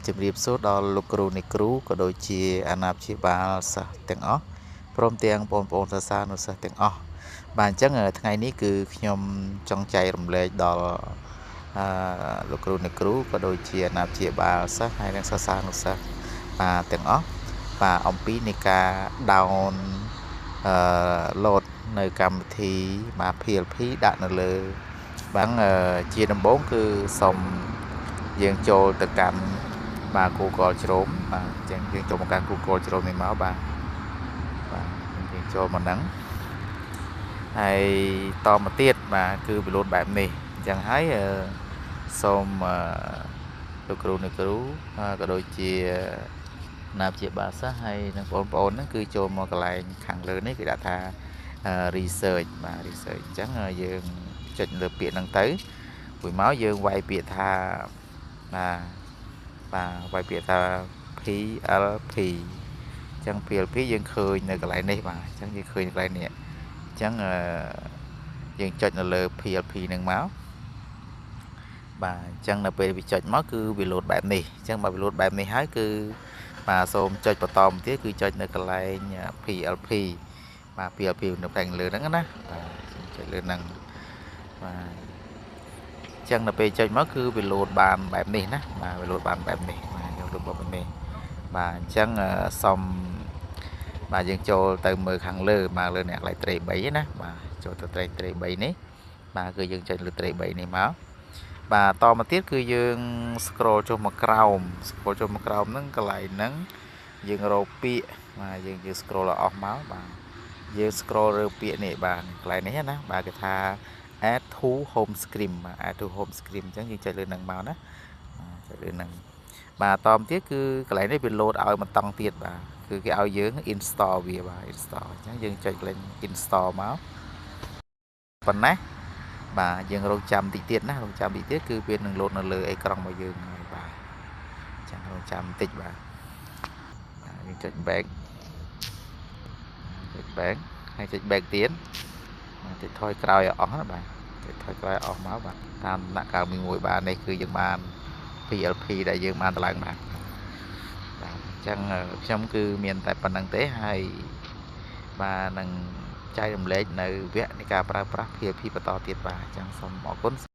ជំរាបសួរដល់លោកគ្រូអ្នកគ្រូក៏ដូចជាអាណាព្យាបាលសិស្សទាំងអស់ព្រមទាំងបងប្អូនសិស្សានុសិស្សទាំងអស់បាទអញ្ចឹងថ្ងៃនេះគឺខ្ញុំចង់ចែករំលែកដល់លោកគ្រូអ្នកគ្រូក៏ដូចជាអាណាព្យាបាលសិស្សហើយនិងសិស្សានុសិស្សបាទទាំងអស់បាទអំពីនៃការ down load នៅកម្មវិធីបាទ PLP ដាក់នៅលើបាទជាដំបូងគឺសូមយើងចូលទៅកាន់បាទ Google Chrome បាទអញ្ចឹងយើងចូលមកកាន់ Google Chrome នេះមកបាទយើងចូលមកហ្នឹងហើយតមកទៀតបាទគឺវាលោតបែបនេះអញ្ចឹងហើយសូមលោកគ្រូអ្នកគ្រូក៏ដូចជាណាព្យាបាលសិស្សហើយនិងបងប្អូនហ្នឹងគឺចូលមកកន្លែងខាងលើនេះគេដាក់ថា research បាទ research អញ្ចឹងយើងចុចលើពាក្យហ្នឹងទៅមួយមកយើងវាយពាក្យថាបាទវាយពាក្យថា PLP អញ្ចឹង PLP យើងឃើញនៅកន្លែងនេះបាទអញ្ចឹងយើងឃើញកន្លែងនេះអញ្ចឹងយើងចុចនៅលើ PLP ហ្នឹងមកបាទអញ្ចឹងនៅពេលវាចុចមកគឺវាលោតបែបនេះអញ្ចឹងបើវាលោតបែបនេះហើយគឺបាទសូមចុចបន្តមកទៀតគឺចុចនៅកន្លែង PLP បាទ PLP នៅផ្នែកលើហ្នឹងណាបាទចុចលើហ្នឹងបាទអញ្ចឹងនៅពេលចុចមកគឺវាលោតបានបែបនេះណាបាទវាលោតបានបែបនេះបាទយើងលោតបែបនេះបាទអញ្ចឹងសូមបាទយើងចូលទៅមើលខាងលើបាទលើអ្នកកន្លែងត្រី3ណាបាទចូលទៅត្រី3នេះបាទគឺយើងចុចលើត្រី3នេះមកបាទតមកទៀតគឺយើង scroll ចុះមកក្រោម scroll ចុះមកក្រោមហ្នឹងកន្លែងហ្នឹងយើងរកពាក្យបាទយើង scroll អស់មកបាទយើង scroll រើពាក្យនេះបាទកន្លែងនេះណាបាទគេថា add to home screen បាទ add to home screen អញ្ចឹងយើងចុចលើហ្នឹងមកណាចុចលើហ្នឹងបាទតមកទៀតគឺកន្លែងនេះវា load ឲ្យបន្តទៀតបាទគឺគេឲ្យយើង install វាបាទ install អញ្ចឹងយើងចុចលេខ install មកប៉ុណ្ណាបាទយើងរងចាំតិចទៀតណារងចាំតិចទៀតគឺវានឹង load នៅលើអេក្រង់របស់យើងហើយបាទចាំរងចាំបន្តិចបាទយើងចុច back ហើយចុច back ទៀតបាទចុចថយក្រោយឲ្យអស់ណាបាទចុចថយក្រោយអស់មកបាទតាមដំណាក់កាលមួយបាទនេះគឺយើងបាន PLP ដែលយើងបានតម្លើងបាទបាទអញ្ចឹងខ្ញុំគឺមានតែប៉ុណ្្នឹងទេហើយបាទនឹងចែករំលែកនៅវគ្គនៃការប្រើប្រាស់ PLP បន្តទៀតបាទអញ្ចឹងសូមអរគុណ